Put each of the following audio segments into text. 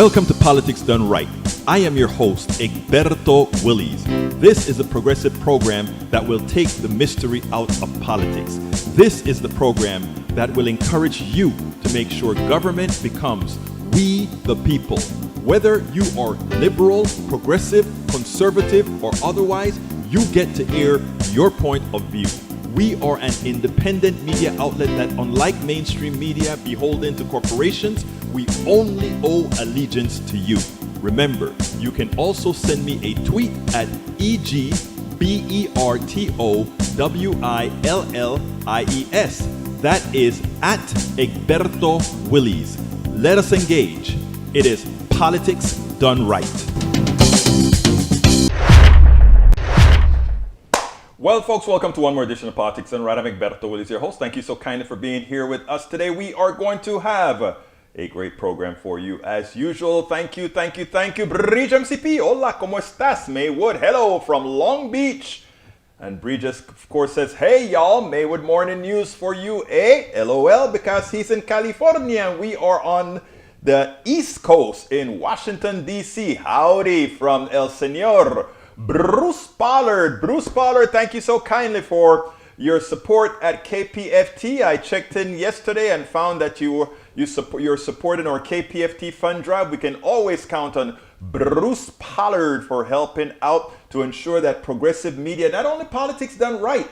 Welcome to Politics Done Right. I am your host, Egberto Willies. This is a progressive program that will take the mystery out of politics. This is the program that will encourage you to make sure government becomes we the people. Whether you are liberal, progressive, conservative, or otherwise, you get to air your point of view. We are an independent media outlet that, unlike mainstream media beholden to corporations, we only owe allegiance to you. Remember, you can also send me a tweet at EGBERTOWILLIES. That is at Egberto Willies. Let us engage. It is Politics Done Right. Well, folks, welcome to one more edition of Politics Done Right. I'm Egberto Willies, your host. Thank you so kindly for being here with us today. We are going to have a great program for you as usual. Thank you. Bridge MCP, hola, ¿cómo estás? Maywood, hello from Long Beach. And Bridge, of course, says, hey, y'all, Maywood morning news for you, eh? LOL, because he's in California and we are on the East Coast in Washington, D.C. Howdy from El Señor. Bruce Pollard, thank you so kindly for your support at KPFT. I checked in yesterday and found that you're supporting our KPFT fund drive. We can always count on Bruce Pollard for helping out to ensure that progressive media, not only Politics Done Right,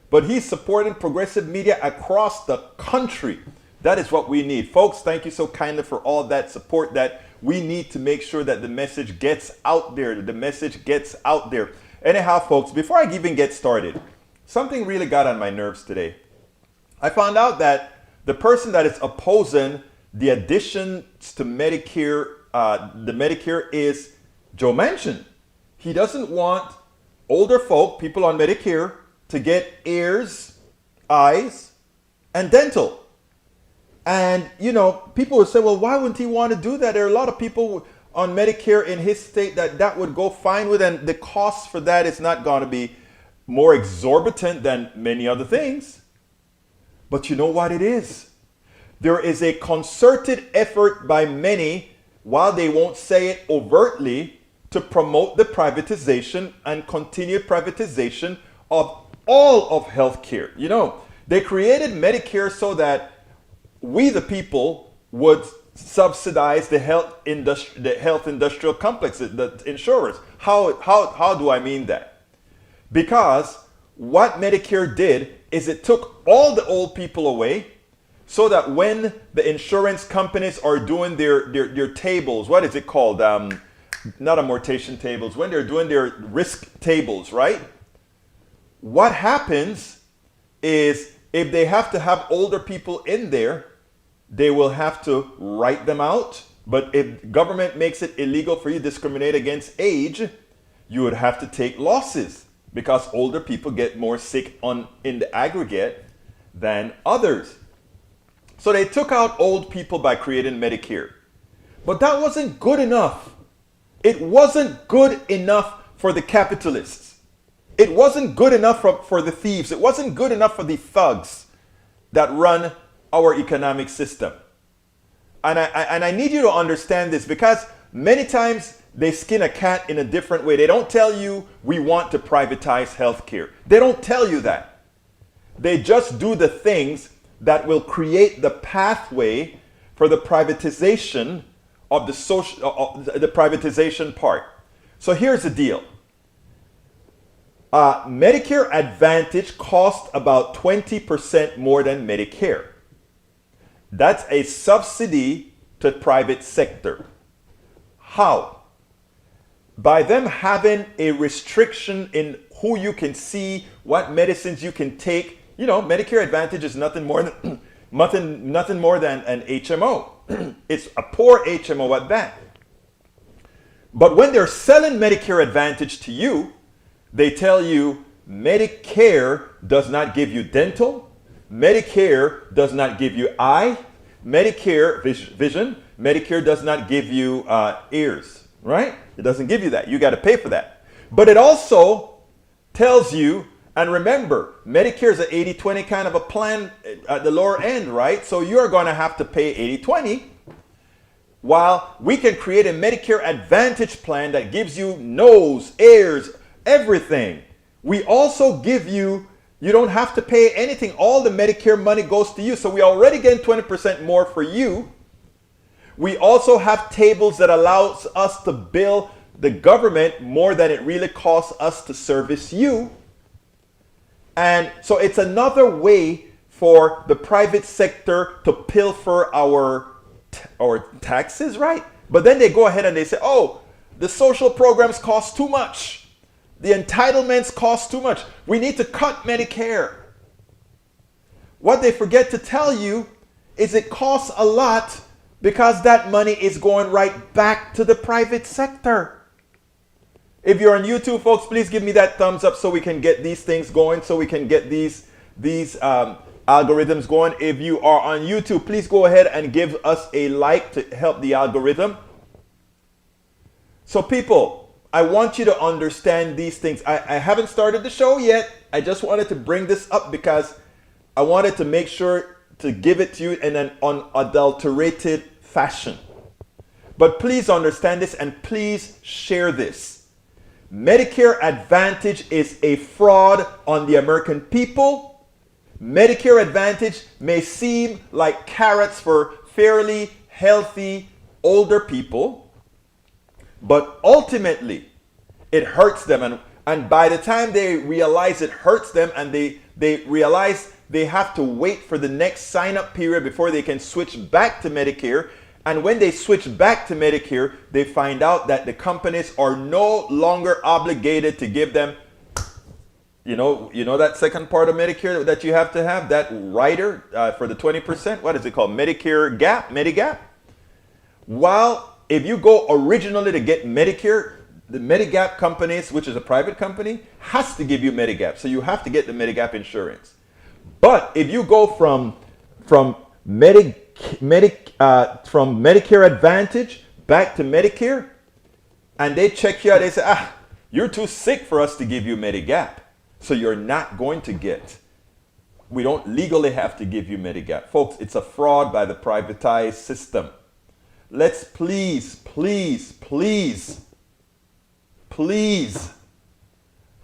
but he's supporting progressive media across the country. That is what we need. Folks, thank you so kindly for all that support that we need to make sure that the message gets out there. Anyhow, folks, before I even get started, something really got on my nerves today. I found out that the person that is opposing the additions to Medicare, the Medicare, is Joe Manchin. He doesn't want older folk, people on Medicare, to get ears, eyes, and dental. And, you know, people would say, well, why wouldn't he want to do that? There are a lot of people on Medicare in his state that would go fine with, and the cost for that is not going to be more exorbitant than many other things. But you know what it is? There is a concerted effort by many, while they won't say it overtly, to promote the privatization and continued privatization of all of healthcare. You know, they created Medicare so that we the people would subsidize the health industrial complex, the insurers. How do I mean that? Because what Medicare did is it took all the old people away so that when the insurance companies are doing their tables, what is it called? Not amortization tables, when they're doing their risk tables, right? What happens is if they have to have older people in there, they will have to write them out. But if government makes it illegal for you to discriminate against age, you would have to take losses because older people get more sick in the aggregate than others. So they took out old people by creating Medicare. But that wasn't good enough. It wasn't good enough for the capitalists. It wasn't good enough for the thieves. It wasn't good enough for the thugs that run our economic system. And I need you to understand this, because many times they skin a cat in a different way. They don't tell you we want to privatize healthcare. They don't tell you that. They just do the things that will create the pathway for the privatization of the privatization part. So here's the deal. Medicare Advantage costs about 20% more than Medicare. That's a subsidy to private sector. How? By them having a restriction in who you can see, what medicines you can take. You know, Medicare Advantage is nothing more than an HMO. It's a poor HMO at that. But when they're selling Medicare Advantage to you, they tell you Medicare does not give you dental, Medicare does not give you eye, Medicare vision, Medicare does not give you ears, right? It doesn't give you that. You got to pay for that. But it also tells you, and remember, Medicare is an 80-20 kind of a plan at the lower end, right? So you're going to have to pay 80-20. While we can create a Medicare Advantage plan that gives you nose, ears, everything. We also give you, you don't have to pay anything. All the Medicare money goes to you. So we already get 20% more for you. We also have tables that allows us to bill the government more than it really costs us to service you. And so it's another way for the private sector to pilfer our taxes, right? But then they go ahead and they say, oh, the social programs cost too much. The entitlements cost too much. We need to cut Medicare. What they forget to tell you is it costs a lot because that money is going right back to the private sector. If you're on YouTube, folks, please give me that thumbs up so we can get these things going, so we can get these algorithms going. If you are on YouTube, please go ahead and give us a like to help the algorithm. So people, I want you to understand these things. I haven't started the show yet. I just wanted to bring this up because I wanted to make sure to give it to you in an unadulterated fashion. But please understand this and please share this. Medicare Advantage is a fraud on the American people. Medicare Advantage may seem like carrots for fairly healthy older people, but ultimately it hurts them. And by the time they realize it hurts them and they realize they have to wait for the next sign-up period before they can switch back to Medicare. And when they switch back to Medicare, they find out that the companies are no longer obligated to give them, you know that second part of Medicare that you have to have, that rider for the 20%, what is it called? Medicare Gap, Medigap. While if you go originally to get Medicare, the Medigap companies, which is a private company, has to give you Medigap. So you have to get the Medigap insurance. But if you go from Medicare Advantage back to Medicare, and they check you out, they say, you're too sick for us to give you Medigap. So you're not going to get. We don't legally have to give you Medigap. Folks, it's a fraud by the privatized system. Let's please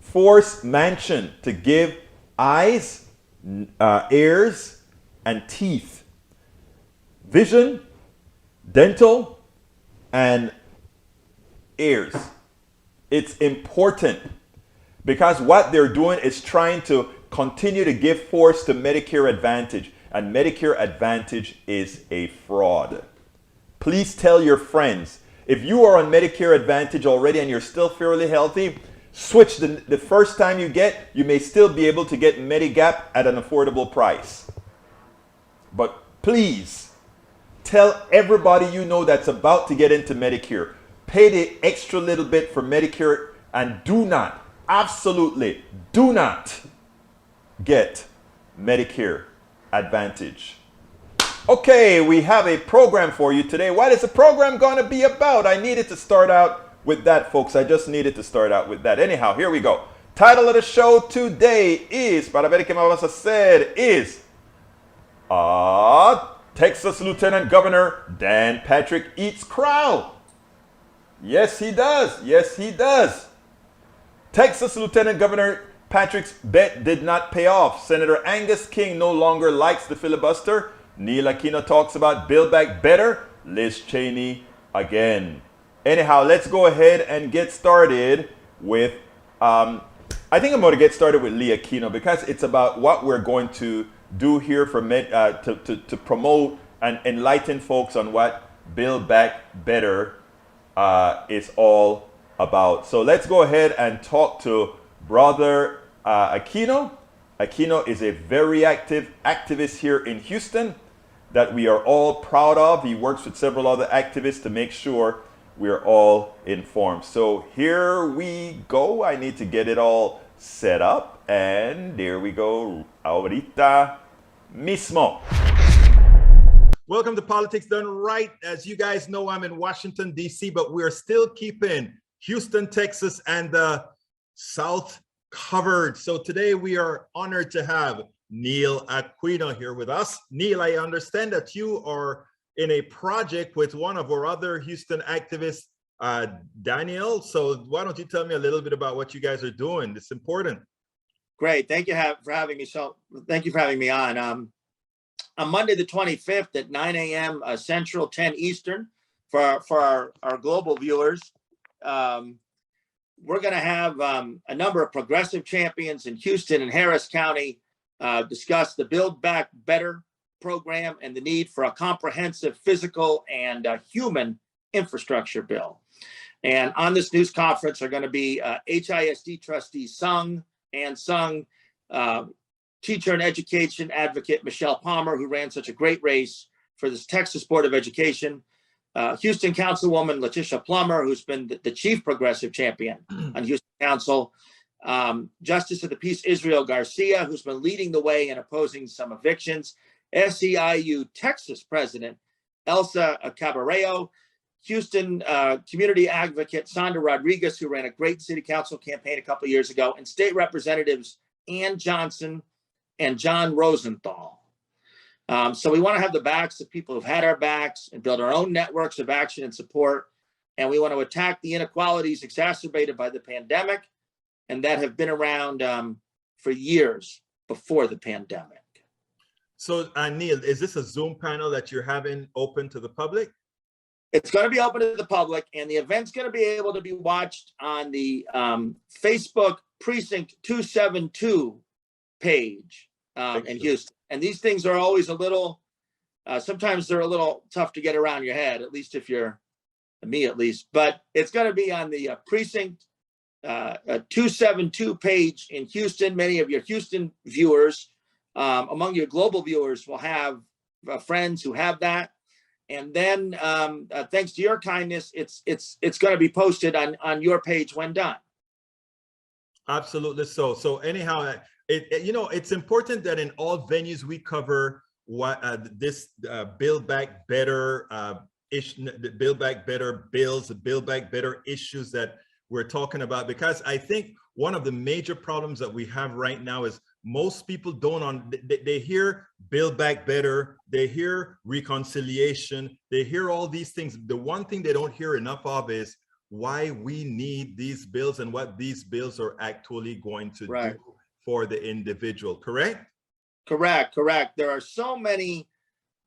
force Manchin to give eyes, ears, and teeth, vision, dental, and ears. It's important because what they're doing is trying to continue to give force to Medicare Advantage, and Medicare Advantage is a fraud. Please tell your friends. If you are on Medicare Advantage already and you're still fairly healthy, switch the first time you may still be able to get Medigap at an affordable price. But please tell everybody you know that's about to get into Medicare, pay the extra little bit for Medicare and do not, absolutely do not get Medicare Advantage. Okay, we have a program for you today. What is the program going to be about? I needed to start out with that, folks. I just needed to start out with that. Anyhow, here we go. Title of the show today is, para ver qué me vas a hacer, is Texas Lieutenant Governor Dan Patrick eats crow. Yes, he does. Yes, he does. Texas Lieutenant Governor Patrick's bet did not pay off. Senator Angus King no longer likes the filibuster. Neil Aquino talks about Build Back Better. Liz Cheney again. Anyhow, let's go ahead and get started with, I think I'm going to get started with Lee Aquino because it's about what we're going to do here for to promote and enlighten folks on what Build Back Better is all about. So let's go ahead and talk to Brother Aquino. Aquino is a very active activist here in Houston that we are all proud of. He works with several other activists to make sure we're all informed. So here we go. I need to get it all set up. And there we go. Ahorita mismo. Welcome to Politics Done Right. As you guys know, I'm in Washington, D.C., but we're still keeping Houston, Texas, and the South covered. So today we are honored to have Neil Aquino here with us. Neil, I understand that you are in a project with one of our other Houston activists, Daniel. So why don't you tell me a little bit about what you guys are doing? It's important. Great. Thank you for having me. So thank you for having me on. On Monday, the 25th at 9 a.m. Central, 10 Eastern, for our global viewers, we're going to have a number of progressive champions in Houston and Harris County discuss the Build Back Better program and the need for a comprehensive physical and human infrastructure bill. And on this news conference are going to be HISD trustee Sung, teacher and education advocate Michelle Palmer, who ran such a great race for this Texas Board of Education, Houston Councilwoman Letitia Plummer, who's been the chief progressive champion on Houston Council, Justice of the Peace Israel Garcia, who's been leading the way in opposing some evictions, SEIU Texas President Elsa Caballero, Houston community advocate Sandra Rodriguez, who ran a great city council campaign a couple of years ago, and state representatives Ann Johnson and John Rosenthal. So we want to have the backs of people who've had our backs and build our own networks of action and support. And we want to attack the inequalities exacerbated by the pandemic and that have been around for years before the pandemic. So Neil, is this a Zoom panel that you're having open to the public? It's going to be open to the public, and the event's going to be able to be watched on the Facebook Precinct 272 page in Houston. And these things are always a little, sometimes they're a little tough to get around your head, at least if you're me, at least. But it's going to be on the Precinct 272 page in Houston. Many of your Houston viewers, among your global viewers, will have friends who have that. And then, thanks to your kindness, it's going to be posted on your page when done. Absolutely. So anyhow, it's important that in all venues we cover what this Build Back Better the Build Back Better bills, the Build Back Better issues that we're talking about, because I think one of the major problems that we have right now is most people they hear Build Back Better, they hear reconciliation, they hear all these things. The one thing they don't hear enough of is why we need these bills and what these bills are actually going to do for the individual, correct? Correct. There are so many,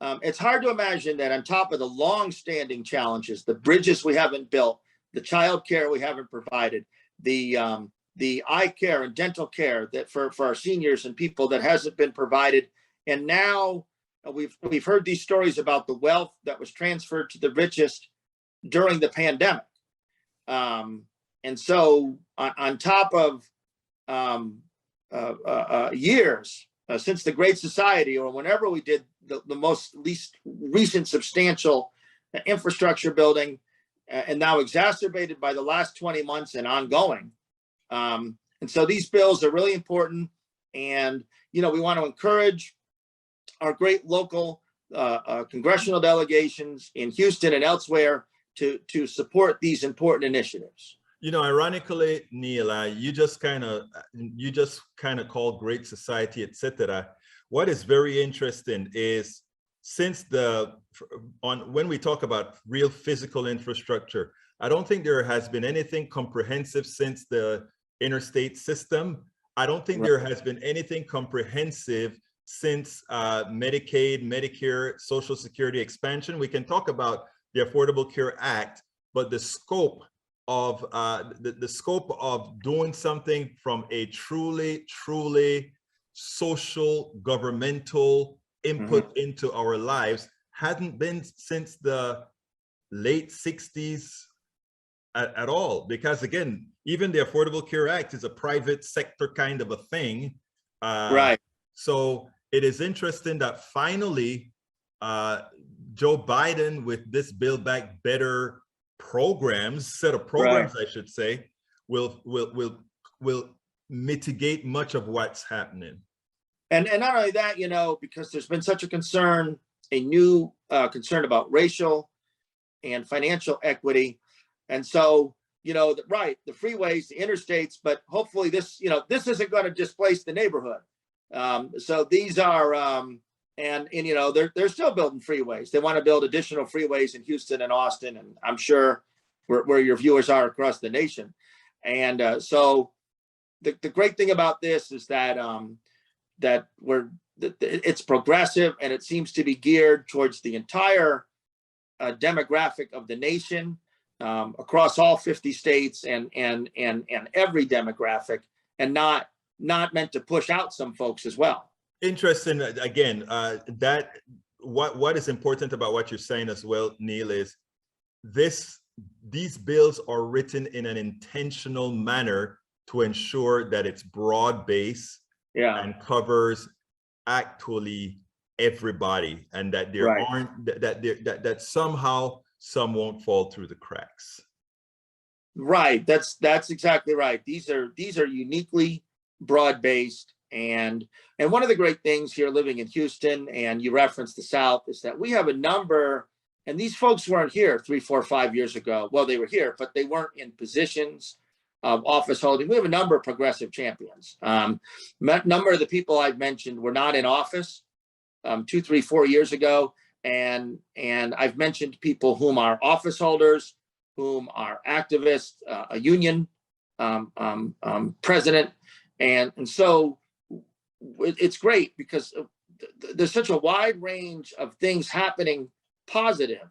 it's hard to imagine that on top of the long-standing challenges, the bridges we haven't built, the child care we haven't provided, the eye care and dental care that for our seniors and people that hasn't been provided. And now we've heard these stories about the wealth that was transferred to the richest during the pandemic. And so on top of years since the Great Society, or whenever we did the least recent substantial infrastructure building, and now exacerbated by the last 20 months and ongoing. And so these bills are really important. And, we want to encourage our great local congressional delegations in Houston and elsewhere to support these important initiatives. Ironically, Neil, you just kind of called Great Society, etc. What is very interesting is when we talk about real physical infrastructure, I don't think there has been anything comprehensive since the interstate system. I don't think there has been anything comprehensive since Medicaid, Medicare, Social Security expansion. We can talk about the Affordable Care Act, but the scope of the scope of doing something from a truly social governmental input into our lives hadn't been since the late 60s at all, because again, even the Affordable Care Act is a private sector kind of a thing. So it is interesting that finally Joe Biden, with this Build Back Better set of programs, I should say, will mitigate much of what's happening. And not only that, because there's been such a new concern about racial and financial equity. And so, the freeways, the interstates, but hopefully this isn't going to displace the neighborhood. So these are and you know, they're still building freeways. They want to build additional freeways in Houston and Austin, and I'm sure where your viewers are across the nation. And so the great thing about this is that it's progressive, and it seems to be geared towards the entire demographic of the nation, across all 50 states and every demographic, and not meant to push out some folks as well. Interesting. Again, that what is important about what you're saying as well, Neil, is these bills are written in an intentional manner to ensure that it's broad-based, yeah, and covers actually everybody, and that there right. aren't that somehow some won't fall through the cracks. Right. That's exactly right. These are uniquely broad-based, and one of the great things here living in Houston, and you referenced the South, is that we have a number, and these folks weren't here 3, 4, 5 years ago. Well, they were here, but they weren't in positions of office holding. We have a number of progressive champions. Number of the people I've mentioned were not in office 2, 3, 4 years ago. And I've mentioned people whom are office holders, whom are activists, a union president. And so it's great because there's such a wide range of things happening positive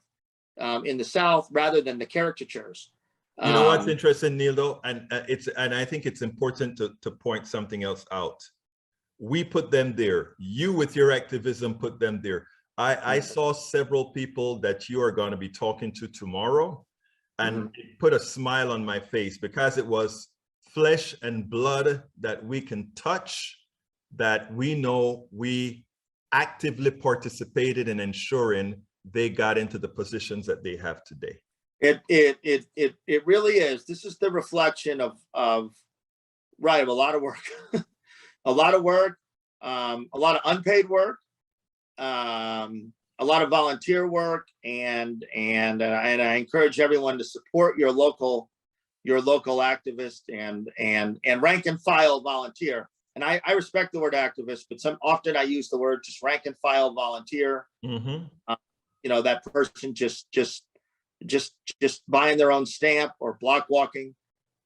in the South rather than the caricatures. You know what's interesting, Neil, though, and I think it's important to point something else out. We put them there. You, with your activism, put them there. I saw several people that you are going to be talking to tomorrow, and it put a smile on my face because it was flesh and blood that we can touch, that we know we actively participated in ensuring they got into the positions that they have today. It really is. This is the reflection of a lot of work, a lot of work, a lot of unpaid work, a lot of volunteer work, and I encourage everyone to support your local activist and rank and file volunteer. And I respect the word activist, but often I use the word just rank and file volunteer. You know, that person just buying their own stamp or block walking,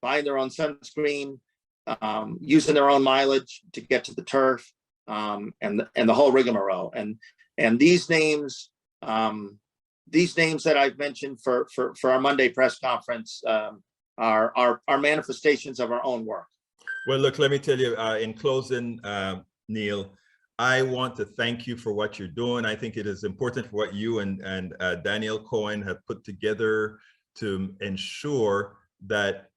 buying their own sunscreen, using their own mileage to get to the turf, and the whole rigmarole. And these names that I've mentioned for our Monday press conference are manifestations of our own work. Well, look, let me tell you, in closing, Neil, I want to thank you for what you're doing. I think it is important for what you and Daniel Cohen have put together to ensure that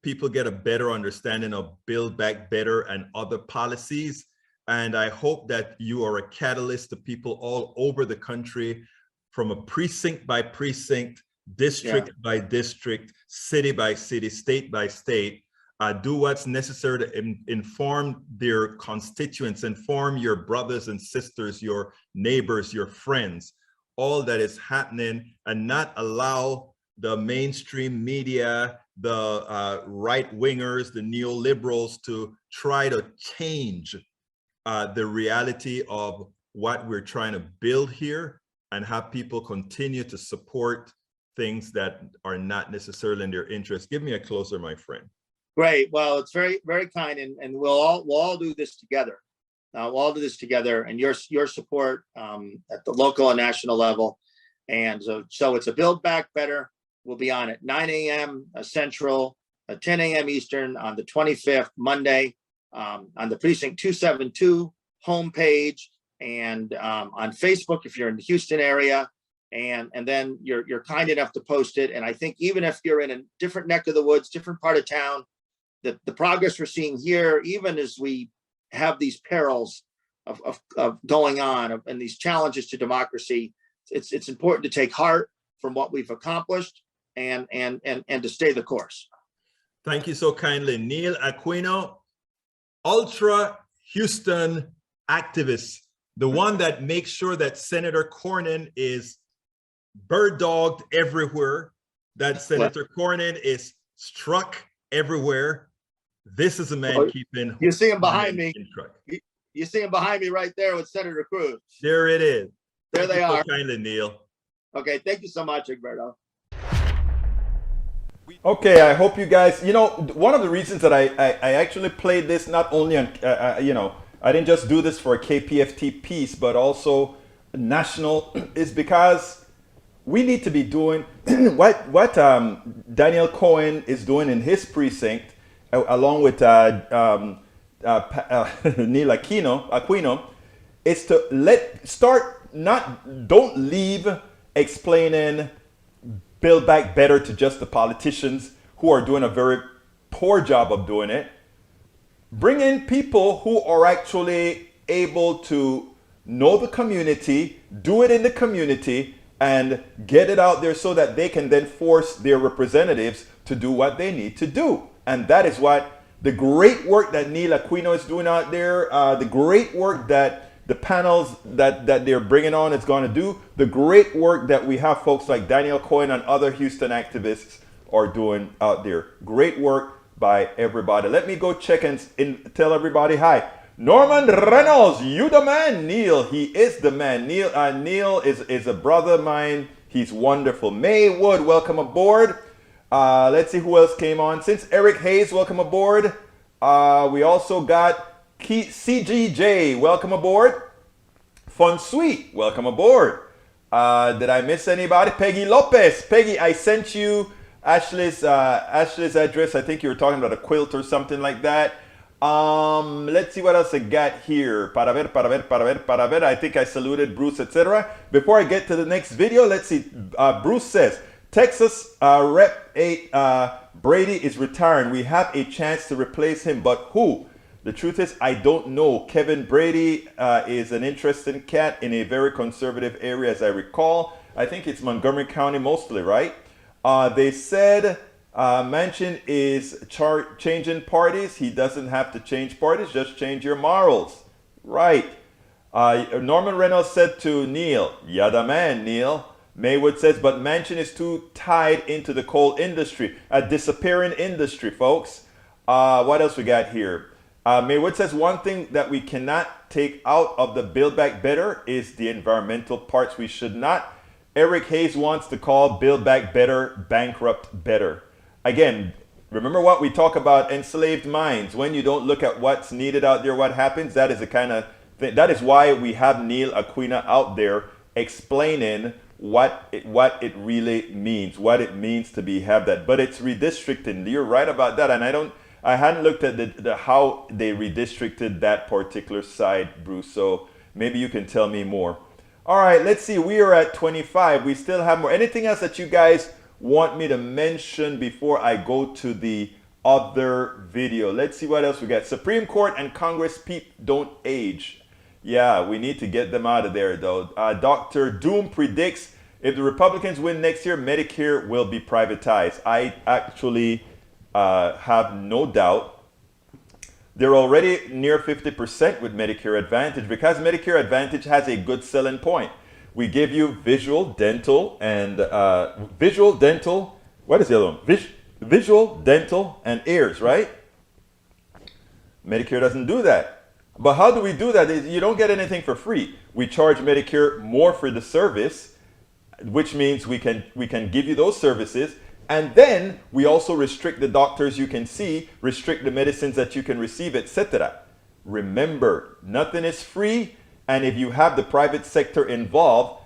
people get a better understanding of Build Back Better and other policies. And I hope that you are a catalyst to people all over the country, from a precinct by precinct, district by district, city by city, state by state. Do what's necessary to inform their constituents, inform your brothers and sisters, your neighbors, your friends, all that is happening, and not allow the mainstream media, the right-wingers, the neoliberals to try to change the reality of what we're trying to build here, and have people continue to support things that are not necessarily in their interest. Give me a closer, my friend. Great. Well, it's very, very kind, and we'll all do this together. We'll all do this together, and your support at the local and national level. And so it's a Build Back Better. We'll be on at 9 a.m. Central, 10 a.m. Eastern on the 25th, Monday, on the Precinct 272 homepage, and on Facebook if you're in the Houston area. And then you're kind enough to post it. And I think even if you're in a different neck of the woods, different part of town, the progress we're seeing here, even as we have these perils of going on and these challenges to democracy, it's important to take heart from what we've accomplished and to stay the course. Thank you so kindly. Neil Aquino, Ultra Houston activist, the one that makes sure that Senator Cornyn is bird-dogged everywhere, that Senator Cornyn is struck everywhere. This is a man keeping. You see him behind me. You see him behind me right there with Senator Cruz. There it is. There they are. Kind of, Neil. Okay, thank you so much, Egberto. Okay, I hope you guys, one of the reasons that I actually played this not only on, I didn't just do this for a KPFT piece, but also national, is because we need to be doing what Daniel Cohen is doing in his precinct, along with Neil Aquino, is to don't leave explaining Build Back Better to just the politicians who are doing a very poor job of doing it. Bring in people who are actually able to know the community, do it in the community, and get it out there so that they can then force their representatives to do what they need to do. And that is what the great work that Neil Aquino is doing out there, the great work that the panels that they're bringing on is going to do, the great work that we have folks like Daniel Cohen and other Houston activists are doing out there. Great work by everybody. Let me go check and tell everybody hi. Norman Reynolds, you the man. Neil, he is the man. Neil is a brother of mine. He's wonderful. May Wood, welcome aboard. Let's see who else came on. Since Eric Hayes, welcome aboard. We also got CGJ, welcome aboard. Fun Sweet, welcome aboard. Did I miss anybody? Peggy Lopez. Peggy, I sent you Ashley's address. I think you were talking about a quilt or something like that. Let's see what else I got here. Para ver. I think I saluted Bruce, etc. Before I get to the next video, let's see. Bruce says, Texas Rep 8 Brady is retiring. We have a chance to replace him, but who? The truth is, I don't know. Kevin Brady is an interesting cat in a very conservative area, as I recall. I think it's Montgomery County mostly, right? They said Manchin is changing parties. He doesn't have to change parties, just change your morals. Right. Norman Reynolds said to Neil, "Yeah, the man, Neil." Maywood says, but Manchin is too tied into the coal industry, a disappearing industry, folks. What else we got here? Maywood says one thing that we cannot take out of the Build Back Better is the environmental parts. We should not. Eric Hayes wants to call Build Back Better bankrupt better. Again, remember what we talk about enslaved minds. When you don't look at what's needed out there, what happens, that is the kind of thing. That is why we have Neil Aquino out there explaining what it really means, what it means to have that. But it's redistricting. You're right about that. And I hadn't looked at the how they redistricted that particular side, Bruce. So maybe you can tell me more. All right, let's see. We are at 25. We still have more. Anything else that you guys want me to mention before I go to the other video? Let's see what else we got. Supreme Court and Congress don't age. Yeah, we need to get them out of there, though. Dr. Doom predicts if the Republicans win next year, Medicare will be privatized. I actually have no doubt. They're already near 50% with Medicare Advantage because Medicare Advantage has a good selling point. We give you visual, dental, and what is the other one? Visual, dental, and ears, right? Medicare doesn't do that. But how do we do that? You don't get anything for free. We charge Medicare more for the service, which means we can give you those services. And then we also restrict the doctors you can see, restrict the medicines that you can receive, etc. Remember, nothing is free. And if you have the private sector involved,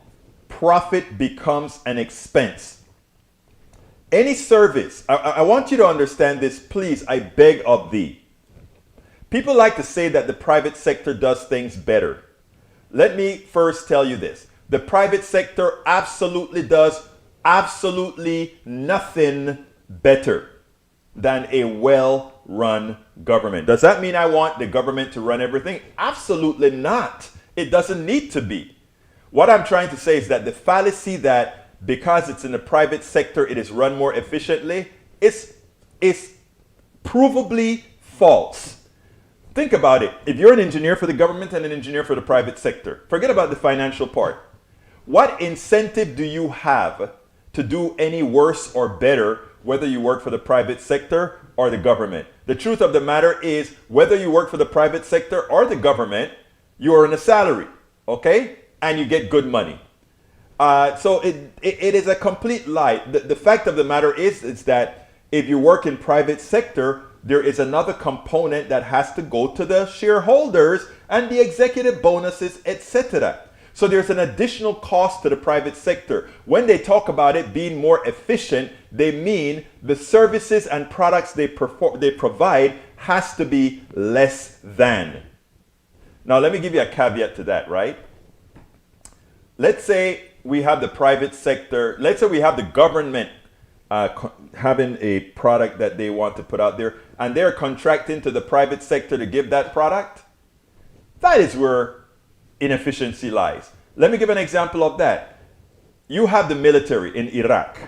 profit becomes an expense. Any service, I want you to understand this, please, I beg of thee. People like to say that the private sector does things better. Let me first tell you this. The private sector absolutely does absolutely nothing better than a well-run government. Does that mean I want the government to run everything? Absolutely not. It doesn't need to be. What I'm trying to say is that the fallacy that because it's in the private sector, it is run more efficiently is provably false. Think about it. If you're an engineer for the government and an engineer for the private sector, forget about the financial part. What incentive do you have to do any worse or better whether you work for the private sector or the government? The truth of the matter is whether you work for the private sector or the government, You are in a salary, okay? And you get good money. So it is a complete lie. The fact of the matter is that if you work in private sector, there is another component that has to go to the shareholders and the executive bonuses, etc. So there's an additional cost to the private sector. When they talk about it being more efficient, they mean the services and products they provide has to be less than. Now let me give you a caveat to that, right? Let's say we have the private sector, let's say we have the government having a product that they want to put out there, and they're contracting to the private sector to give that product. That is where inefficiency lies. Let me give an example of that. You have the military in Iraq.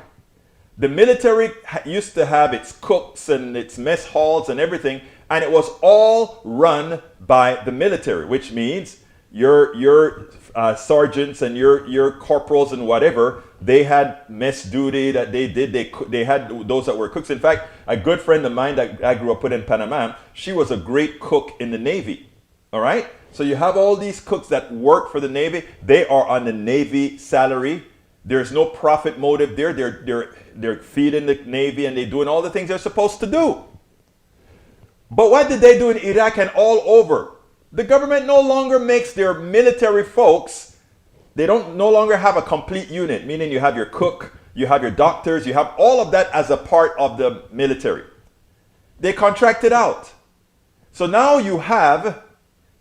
The military used to have its cooks and its mess halls and everything, and it was all run by the military, which means your sergeants and your corporals and whatever, they had mess duty that they did. They had those that were cooks. In fact, a good friend of mine that I grew up with in Panama, she was a great cook in the Navy. All right? So you have all these cooks that work for the Navy. They are on the Navy salary. There's no profit motive there. They're feeding the Navy and they're doing all the things they're supposed to do. But what did they do in Iraq and all over? The government no longer makes their military folks, they don't no longer have a complete unit, meaning you have your cook, you have your doctors, you have all of that as a part of the military. They contract it out. So now you have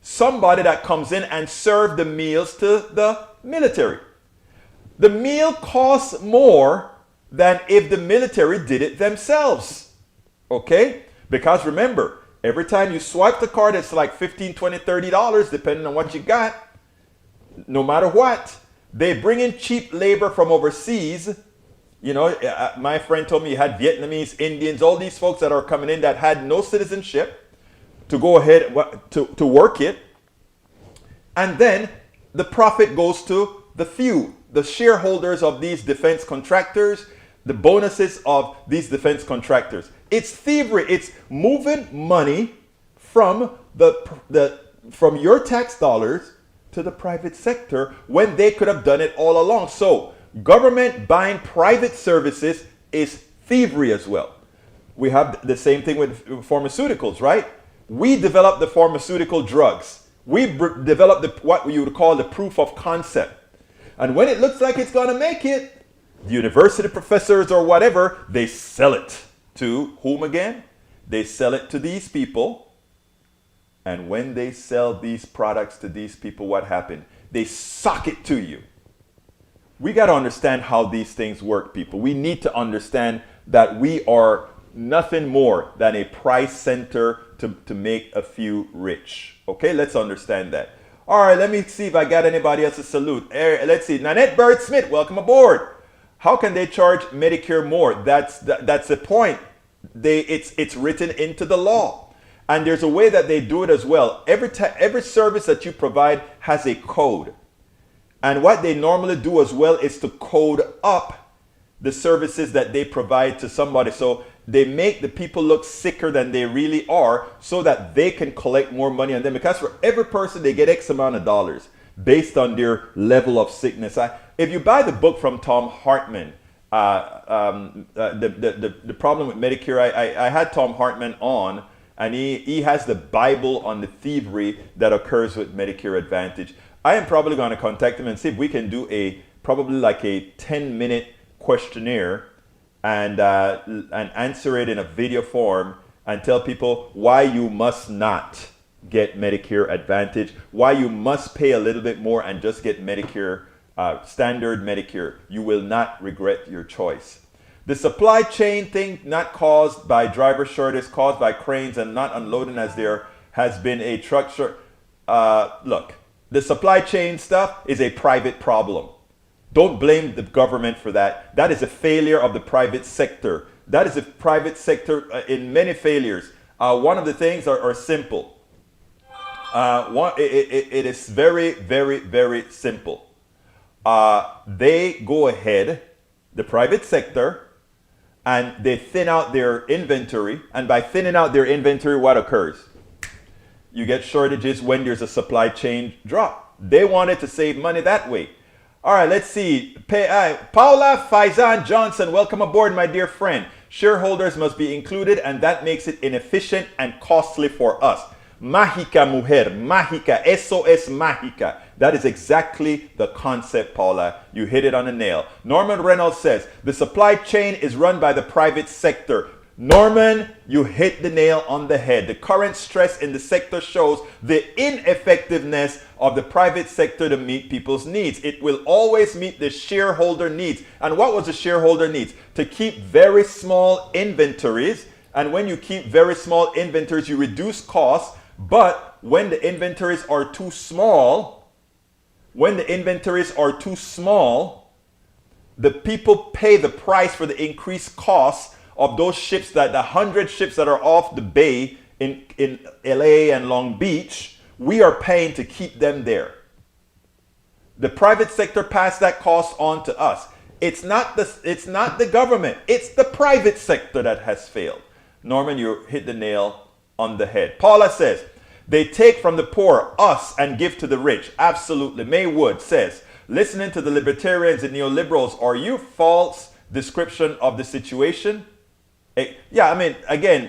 somebody that comes in and serve the meals to the military. The meal costs more than if the military did it themselves. Okay? Because remember, every time you swipe the card, it's like $15, $20, $30, depending on what you got. No matter what. They bring in cheap labor from overseas. You know, my friend told me he had Vietnamese, Indians, all these folks that are coming in that had no citizenship to go ahead to work it. And then the profit goes to the few, the shareholders of these defense contractors, the bonuses of these defense contractors. It's thievery. It's moving money from from your tax dollars to the private sector when they could have done it all along. So government buying private services is thievery as well. We have the same thing with pharmaceuticals, right? We developed the pharmaceutical drugs. We developed what you would call the proof of concept. And when it looks like it's going to make it, the university professors or whatever, they sell it to whom again? They sell it to these people. And when they sell these products to these people, what happened? They sock it to you. We got to understand how these things work, people. We need to understand that we are nothing more than a price center to make a few rich. Okay, let's understand that. All right, let me see if I got anybody else to salute. Let's see. Nanette Bird Smith, welcome aboard. How can they charge Medicare more? That's the point. It's written into the law. And there's a way that they do it as well. Every service that you provide has a code. And what they normally do as well is to code up the services that they provide to somebody. So they make the people look sicker than they really are so that they can collect more money on them. Because for every person, they get X amount of dollars based on their level of sickness. If you buy the book from Tom Hartman, the problem with Medicare, I had Tom Hartman on, and he has the Bible on the thievery that occurs with Medicare Advantage. I am probably going to contact him and see if we can do probably like a 10-minute questionnaire and answer it in a video form and tell people why you must not get Medicare Advantage, why you must pay a little bit more and just get Medicare, standard Medicare. You will not regret your choice. The supply chain thing not caused by driver shortage, caused by cranes and not unloading as there has been a truck short. Look, the supply chain stuff is a private problem. Don't blame the government for that. That is a failure of the private sector. That is a private sector in many failures. One of the things are simple. It is very, very, very simple. They go ahead, the private sector, and they thin out their inventory. And by thinning out their inventory, what occurs? You get shortages when there's a supply chain drop. They wanted to save money that way. All right, let's see. Paula Faizan Johnson, welcome aboard, my dear friend. Shareholders must be included, and that makes it inefficient and costly for us. Mágica, mujer. Mágica. Eso es mágica. That is exactly the concept, Paula. You hit it on the nail. Norman Reynolds says, the supply chain is run by the private sector. Norman, you hit the nail on the head. The current stress in the sector shows the ineffectiveness of the private sector to meet people's needs. It will always meet the shareholder needs. And what was the shareholder needs? To keep very small inventories. And when you keep very small inventories, you reduce costs. But when the inventories are too small, the people pay the price for the increased costs of those ships, that the 100 ships that are off the bay in LA and Long Beach, we are paying to keep them there. The private sector passed that cost on to us. It's not the government, it's the private sector that has failed. Norman, you hit the nail on the head. Paula says, they take from the poor, us, and give to the rich. Absolutely. May Wood says, listening to the libertarians and neoliberals, are you false description of the situation? Yeah, I mean, again,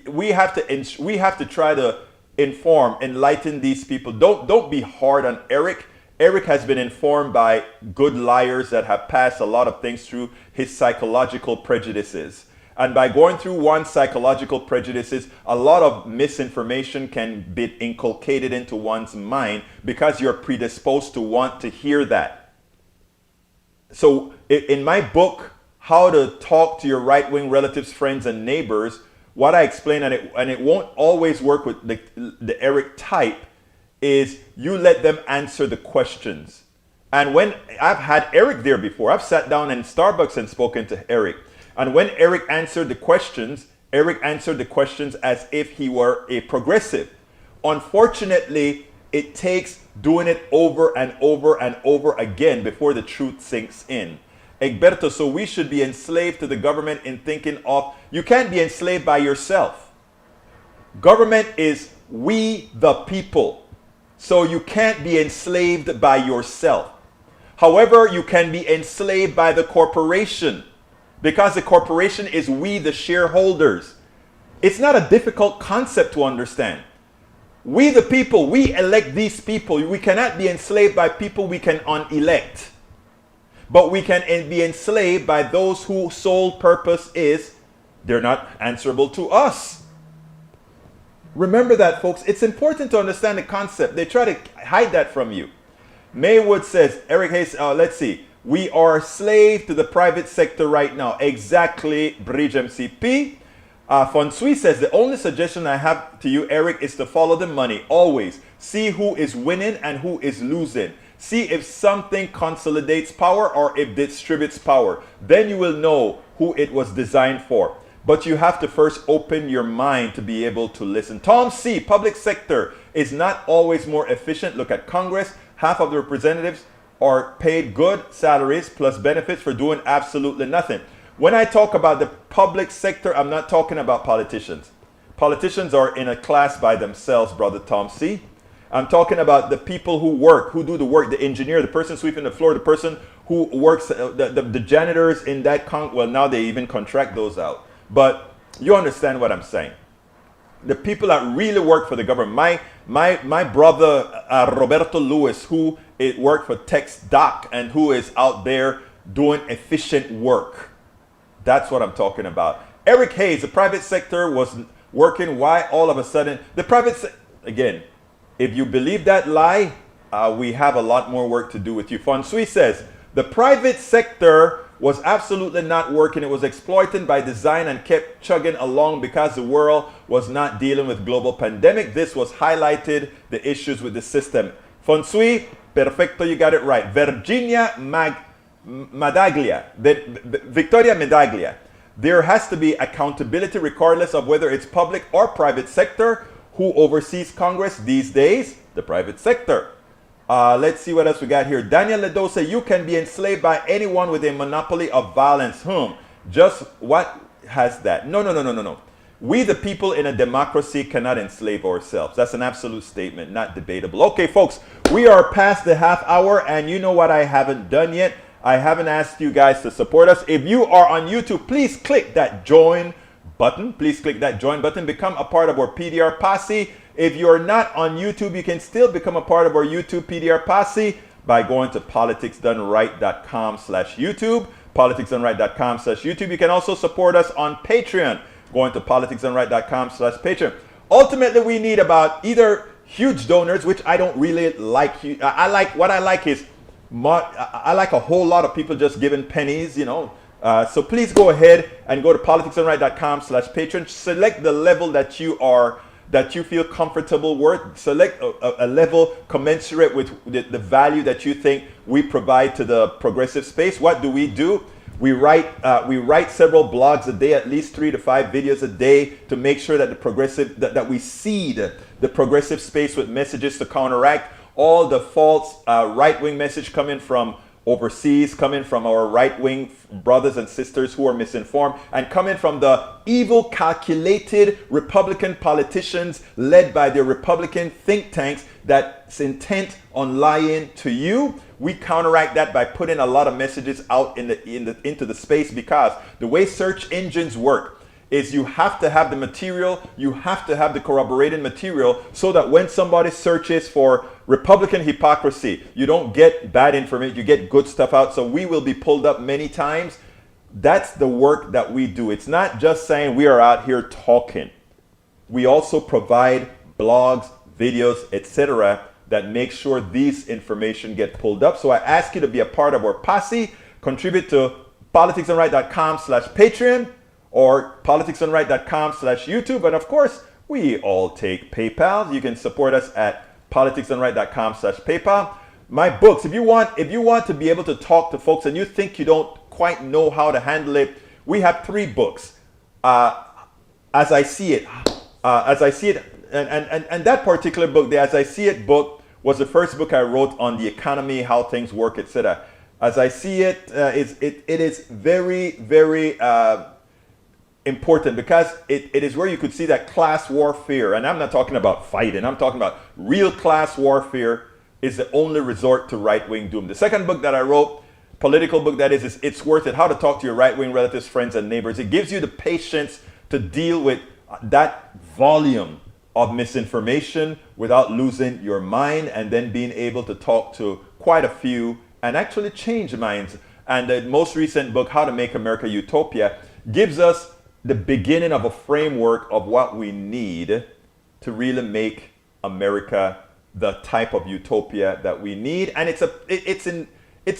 we have to try to enlighten these people. Don't be hard on Eric. Eric has been informed by good liars that have passed a lot of things through his psychological prejudices. And by going through one's psychological prejudices, a lot of misinformation can be inculcated into one's mind because you're predisposed to want to hear that. So in my book, How to Talk to Your Right-Wing Relatives, Friends, and Neighbors, what I explain, and it won't always work with the Eric type, is you let them answer the questions. And when I've had Eric there before, I've sat down in Starbucks and spoken to Eric. And when Eric answered the questions as if he were a progressive. Unfortunately, it takes doing it over and over and over again before the truth sinks in. Egberto, so we should be enslaved to the government in thinking of, you can't be enslaved by yourself. Government is we the people. So you can't be enslaved by yourself. However, you can be enslaved by the corporation, because the corporation is we the shareholders. It's not a difficult concept to understand. We the people, we elect these people. We cannot be enslaved by people we can unelect. But we can be enslaved by those whose sole purpose is they're not answerable to us. Remember that, folks. It's important to understand the concept. They try to hide that from you. Maywood says, Eric Hayes, let's see. We are slave to the private sector right now. Exactly, Bridge MCP. Fonsui says, the only suggestion I have to you, Eric, is to follow the money. Always. See who is winning and who is losing. See if something consolidates power or if distributes power. Then you will know who it was designed for. But you have to first open your mind to be able to listen. Tom C., public sector is not always more efficient. Look at Congress. Half of the representatives are paid good salaries plus benefits for doing absolutely nothing. When I talk about the public sector, I'm not talking about politicians. Politicians are in a class by themselves, brother Tom C. I'm talking about the people who work, who do the work, the engineer, the person sweeping the floor, the person who works, the janitors in that, well, now they even contract those out. But you understand what I'm saying. The people that really work for the government. My brother, Roberto Lewis, who worked for TexDoc and who is out there doing efficient work. That's what I'm talking about. Eric Hayes, the private sector was working. Why all of a sudden? The private sector, again, if you believe that lie, we have a lot more work to do with you. Fonsui says, the private sector was absolutely not working. It was exploited by design and kept chugging along because the world was not dealing with global pandemic. This was highlighted the issues with the system. Fonsui, perfecto, you got it right. Virginia Medaglia, Victoria Medaglia. There has to be accountability regardless of whether it's public or private sector. Who oversees Congress these days? The private sector. Let's see what else we got here. Daniel Ledosa, you can be enslaved by anyone with a monopoly of violence. Just what has that? No. We, the people in a democracy, cannot enslave ourselves. That's an absolute statement, not debatable. Okay, folks, we are past the half hour, and you know what I haven't done yet? I haven't asked you guys to support us. If you are on YouTube, please click that join button. Please click that join button. Become a part of our PDR posse. If you're not on YouTube, you can still become a part of our YouTube PDR posse by going to politicsdoneright.com/YouTube. politicsdoneright.com/YouTube. You can also support us on Patreon, going to politicsdoneright.com/Patreon. Ultimately, we need about either huge donors, which I don't really like. I like a whole lot of people just giving pennies, you know. So please go ahead and go to politicsdoneright.com/Patreon. Select the level that you feel comfortable with. Select a level commensurate with the value that you think we provide to the progressive space. What do? We write several blogs a day, at least 3 to 5 videos a day, to make sure that that we seed the progressive space with messages to counteract all the false right-wing message coming from overseas, coming from our right-wing brothers and sisters who are misinformed, and coming from the evil, calculated Republican politicians led by the Republican think tanks that's intent on lying to you. We counteract that by putting a lot of messages out into the space, because the way search engines work is you have to have the material, you have to have the corroborated material, so that when somebody searches for Republican hypocrisy, you don't get bad information, you get good stuff out. So we will be pulled up many times. That's the work that we do. It's not just saying we are out here talking. We also provide blogs, videos, etc., that make sure these information get pulled up. So I ask you to be a part of our posse. Contribute to politicsdoneright.com/Patreon or politicsdoneright.com/YouTube. And of course, we all take PayPal. You can support us at politicsdoneright.com/PayPal. My books, if you want to be able to talk to folks and you think you don't quite know how to handle it, we have 3 books. As I see it, and that particular book, the As I See It book, was the first book I wrote on the economy, how things work, etc. As I see it, it is very, very important, because it is where you could see that class warfare, and I'm not talking about fighting, I'm talking about real class warfare, is the only resort to right-wing doom. The second book that I wrote, political book that is It's Worth It, How to Talk to Your Right-Wing Relatives, Friends, and Neighbors. It gives you the patience to deal with that volume of misinformation without losing your mind, and then being able to talk to quite a few and actually change minds. And the most recent book, How to Make America Utopia, gives us the beginning of a framework of what we need to really make America the type of utopia that we need. And it's a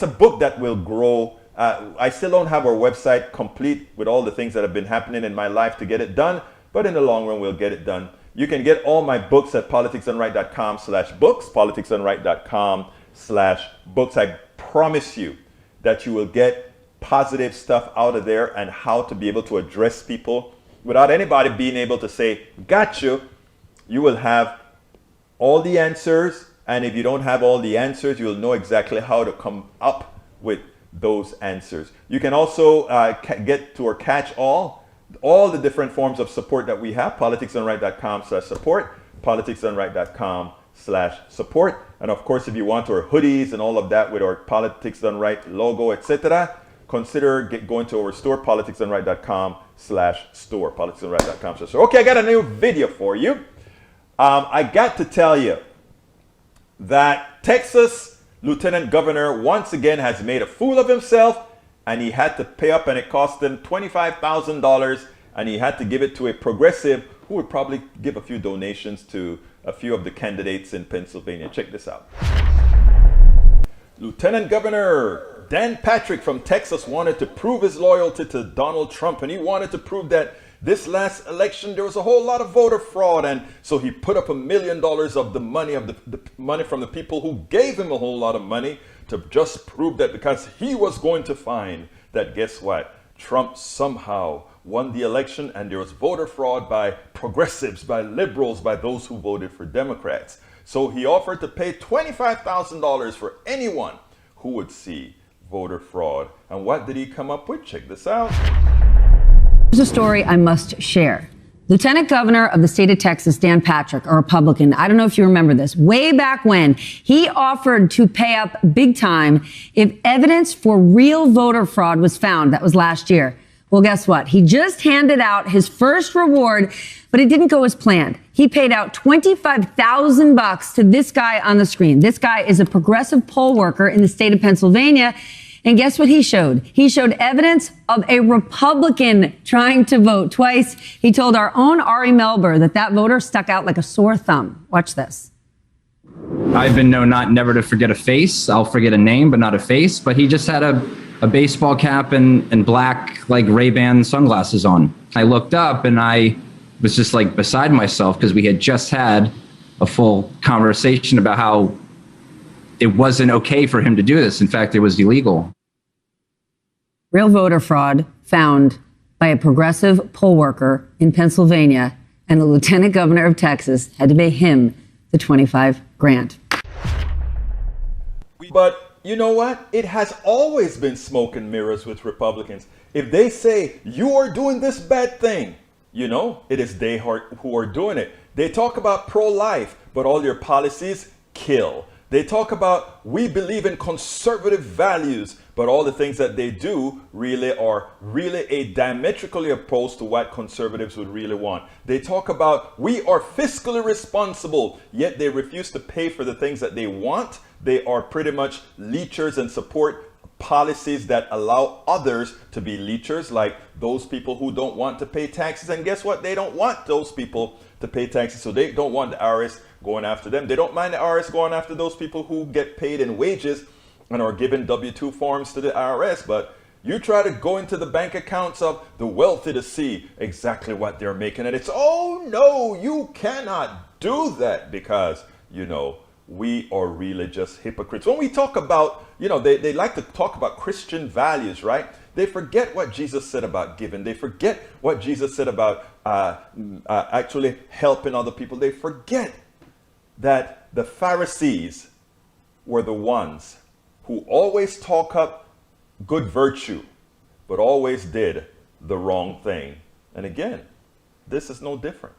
book that will grow. I still don't have our website complete with all the things that have been happening in my life to get it done, but in the long run, we'll get it done. You can get all my books at politicsdoneright.com/books, politicsdoneright.com/books. I promise you that you will get positive stuff out of there, and how to be able to address people without anybody being able to say, got you. You will have all the answers, and if you don't have all the answers, you'll know exactly how to come up with those answers. You can also get to or catch all the different forms of support that we have. politicsdoneright.com/support, politicsdoneright.com/support. And of course, if you want our hoodies and all of that with our Politics Done Right logo, etc., consider going to our store, politicsdoneright.com/store, politicsdoneright.com/store. Okay, I got a new video for you. I got to tell you that Texas Lieutenant Governor once again has made a fool of himself, and he had to pay up, and it cost him $25,000, and he had to give it to a progressive who would probably give a few donations to a few of the candidates in Pennsylvania. Check this out. Lieutenant Governor Dan Patrick from Texas wanted to prove his loyalty to Donald Trump, and he wanted to prove that this last election there was a whole lot of voter fraud, and so he put up $1 million of the money from the people who gave him a whole lot of money, to just prove that, because he was going to find that, guess what, Trump somehow won the election, and there was voter fraud by progressives, by liberals, by those who voted for Democrats. So he offered to pay $25,000 for anyone who would see voter fraud. And what did he come up with? Check this out. Here's a story I must share. Lieutenant Governor of the state of Texas, Dan Patrick, a Republican, I don't know if you remember this, way back when, he offered to pay up big time if evidence for real voter fraud was found. That was last year. Well, guess what? He just handed out his first reward, but it didn't go as planned. He paid out $25,000 to this guy on the screen. This guy is a progressive poll worker in the state of Pennsylvania. And guess what he showed? He showed evidence of a Republican trying to vote twice. He told our own Ari Melber that voter stuck out like a sore thumb. Watch this. I've been known never to forget a face. I'll forget a name, but not a face. But he just had a baseball cap and black, like, Ray-Ban sunglasses on. I looked up and I was just like beside myself because we had just had a full conversation about how it wasn't okay for him to do this. In fact, it was illegal. Real voter fraud found by a progressive poll worker in Pennsylvania, and the lieutenant governor of Texas had to pay him the $25,000. But you know what? It has always been smoke and mirrors with Republicans. If they say, you are doing this bad thing, you know, it is they who are doing it. They talk about pro-life, but all your policies kill. They talk about, we believe in conservative values, but all the things that they do really are diametrically opposed to what conservatives would really want. They talk about, we are fiscally responsible, yet they refuse to pay for the things that they want. They are pretty much leechers and support policies that allow others to be leechers, like those people who don't want to pay taxes. And guess what? They don't want those people to pay taxes, so they don't want the IRS going after them. They don't mind the IRS going after those people who get paid in wages and are given W-2 forms to the IRS. But you try to go into the bank accounts of the wealthy to see exactly what they're making, and it's, oh no, you cannot do that because, you know, we are really just hypocrites. When we talk about, you know, they like to talk about Christian values, right? They forget what Jesus said about giving. They forget what Jesus said about actually helping other people. They forget that the Pharisees were the ones who always talk up good virtue, but always did the wrong thing. And again, this is no different.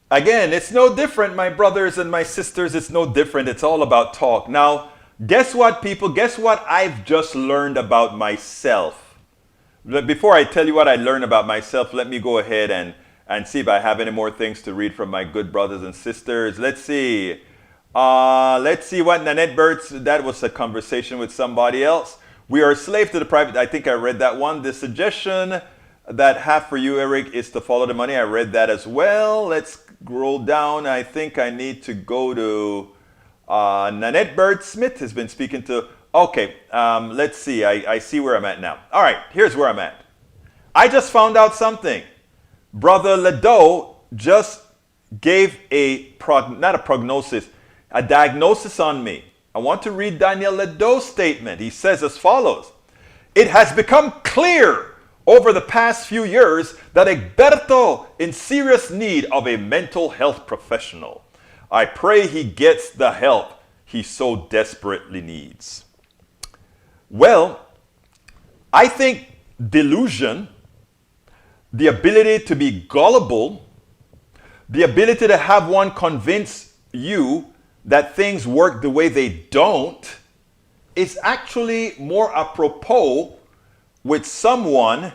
Again, it's no different, my brothers and my sisters. It's no different. It's all about talk. Now, guess what, people? Guess what I've just learned about myself? Before I tell you what I learned about myself, let me go ahead and see if I have any more things to read from my good brothers and sisters. Let's see. Let's see what Nanette Burt's, that was a conversation with somebody else. We are a slave to the private. I think I read that one. The suggestion that have for you, Eric, is to follow the money. I read that as well. Let's scroll down. I think I need to go to Nanette Bird Smith has been speaking to. Okay, let's see. I see where I'm at now. All right, here's where I'm at. I just found out something. Brother Ledo just gave a diagnosis on me. I want to read Daniel Ledo's statement. He says as follows: it has become clear over the past few years that Egberto in serious need of a mental health professional. I pray he gets the help he so desperately needs. Well, I think delusion, the ability to be gullible, the ability to have one convince you that things work the way they don't, is actually more apropos with someone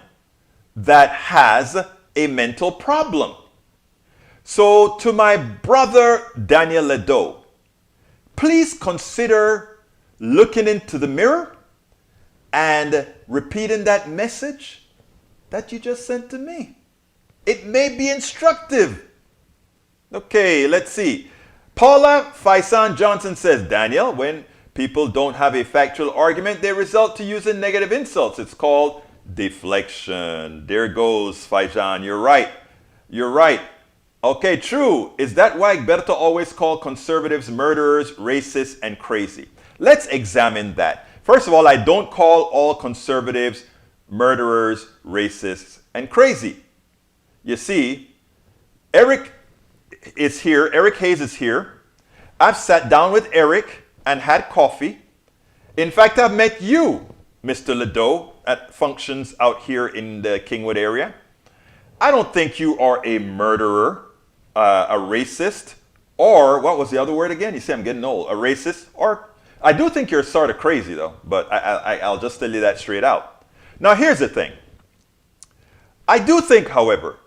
that has a mental problem. So to my brother Daniel Ledo, please consider looking into the mirror and repeating that message that you just sent to me. It may be instructive. Okay, let's see. Paula Faisan Johnson says, Daniel, when people don't have a factual argument, they result to using negative insults. It's called deflection. There goes, Faisan. You're right. You're right. Okay, true. Is that why Egberto always called conservatives murderers, racists, and crazy? Let's examine that. First of all, I don't call all conservatives murderers, racists, and crazy. You see, Eric is here. Eric Hayes is here. I've sat down with Eric and had coffee. In fact, I've met you, Mr. Ledo, at functions out here in the Kingwood area. I don't think you are a murderer, a racist, or what was the other word again? You say I'm getting old. A racist, or I do think you're sort of crazy though, but I'll just tell you that straight out. Now here's the thing. I do think, however,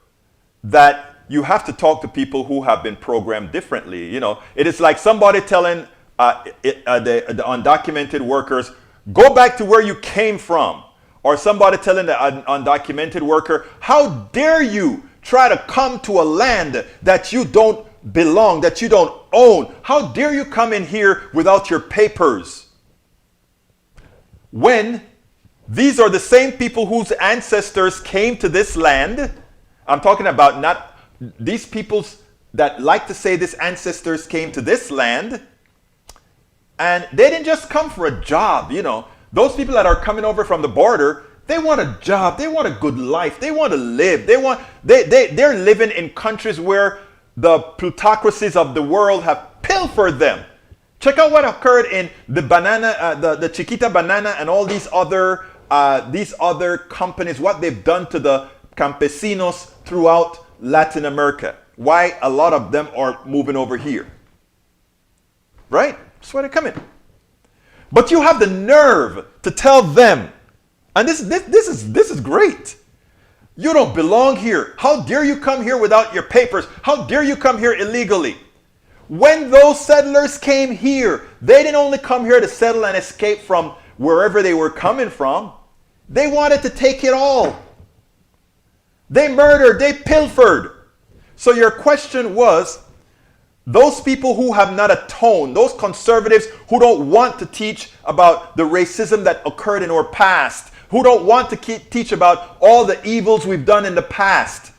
that you have to talk to people who have been programmed differently. You know, it is like somebody telling the undocumented workers, go back to where you came from. Or somebody telling the undocumented worker, how dare you try to come to a land that you don't belong, that you don't own? How dare you come in here without your papers? When these are the same people whose ancestors came to this land. I'm talking about not these peoples that like to say these ancestors came to this land. And they didn't just come for a job, you know. Those people that are coming over from the border, they want a job, they want a good life, they want to live. They're living in countries where the plutocracies of the world have pilfered them. Check out what occurred in the banana, the Chiquita Banana and all these other companies, what they've done to the campesinos throughout Latin America. Why a lot of them are moving over here. Right? That's why they're coming. But you have the nerve to tell them, and this is great. You don't belong here. How dare you come here without your papers? How dare you come here illegally? When those settlers came here, they didn't only come here to settle and escape from wherever they were coming from. They wanted to take it all. They murdered, they pilfered. So your question was, those people who have not atoned, those conservatives who don't want to teach about the racism that occurred in our past, who don't want to teach about all the evils we've done in the past.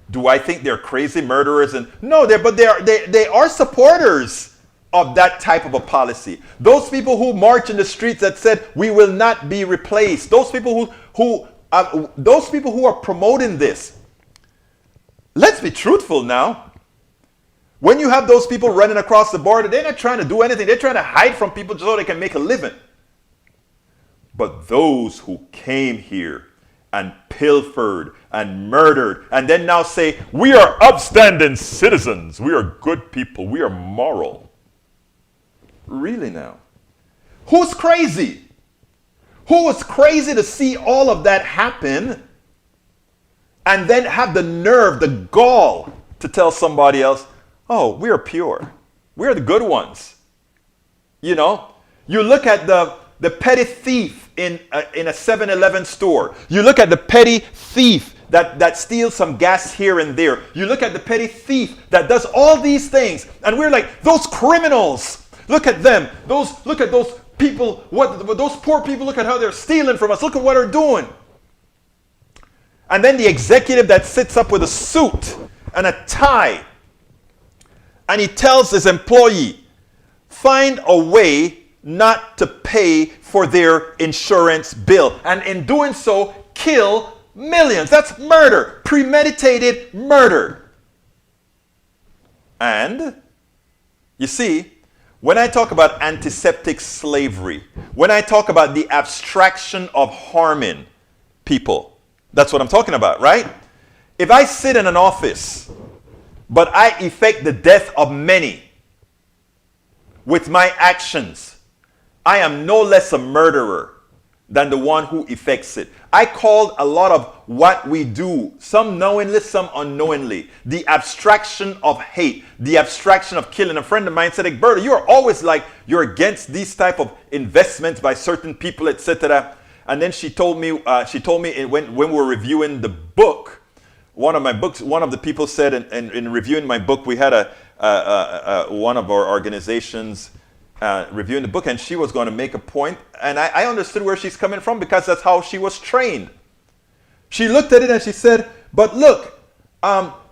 Do I think they're crazy murderers? And no, they are supporters of that type of a policy. Those people who march in the streets that said we will not be replaced. Those people who are promoting this. Let's be truthful now. When you have those people running across the border, they're not trying to do anything. They're trying to hide from people so they can make a living. But those who came here and pilfered and murdered and then now say, we are upstanding citizens. We are good people. We are moral. Really now? Who's crazy? Who was crazy to see all of that happen and then have the nerve, the gall to tell somebody else, oh, we are pure. We're the good ones. You know, you look at the petty thief in a 7-Eleven store. You look at the petty thief that steals some gas here and there. You look at the petty thief that does all these things. And we're like, those criminals, look at them. Look at those people, those poor people, look at how they're stealing from us. Look at what they're doing. And then the executive that sits up with a suit and a tie, and he tells his employee, find a way not to pay for their insurance bill. And in doing so, kill millions. That's murder. Premeditated murder. And, you see, when I talk about antiseptic slavery, when I talk about the abstraction of harming people, that's what I'm talking about, right? If I sit in an office, but I effect the death of many with my actions, I am no less a murderer than the one who effects it. I called a lot of what we do, some knowingly, some unknowingly, the abstraction of hate, the abstraction of killing. A friend of mine said, Egberto, you are always like, you're against these type of investments by certain people, etc. And then she told me when we were reviewing the book, one of the people said in reviewing my book, we had one of our organizations reviewing the book, and she was going to make a point, and I understood where she's coming from because that's how she was trained. She looked at it and she said, but look,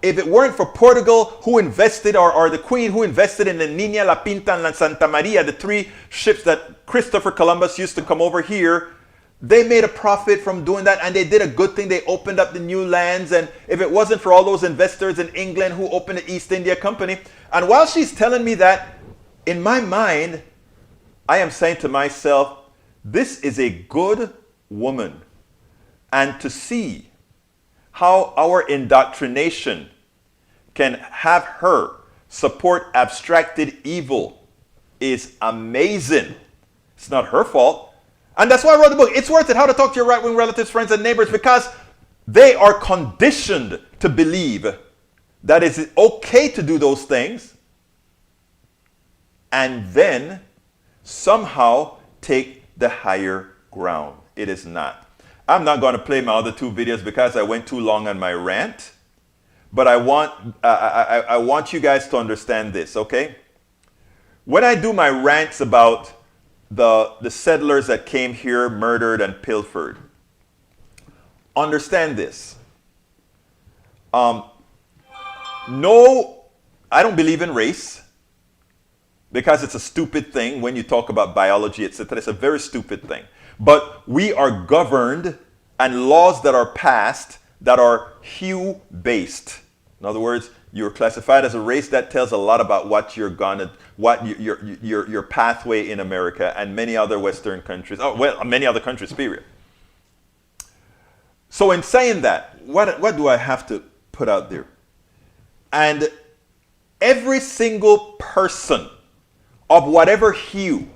if it weren't for Portugal who invested, or the Queen who invested in the Niña, La Pinta, and La Santa Maria, the 3 ships that Christopher Columbus used to come over here, they made a profit from doing that, and they did a good thing. They opened up the new lands, and if it wasn't for all those investors in England who opened the East India Company, and while she's telling me that, in my mind, I am saying to myself, this is a good woman. And to see how our indoctrination can have her support abstracted evil is amazing. It's not her fault. And that's why I wrote the book. It's worth it. How to talk to your right-wing relatives, friends, and neighbors, because they are conditioned to believe that it's okay to do those things and then somehow take the higher ground. It is not. I'm not going to play my other 2 videos because I went too long on my rant. But I want you guys to understand this, okay? When I do my rants about the settlers that came here, murdered and pilfered, understand this. No, I don't believe in race because it's a stupid thing when you talk about biology, etc. It's a very stupid thing. But we are governed and laws that are passed that are hue-based. In other words, you're classified as a race. That tells a lot about what your pathway in America and many other Western countries. Oh, well, many other countries, period. So in saying that, what do I have to put out there? And every single person of whatever hue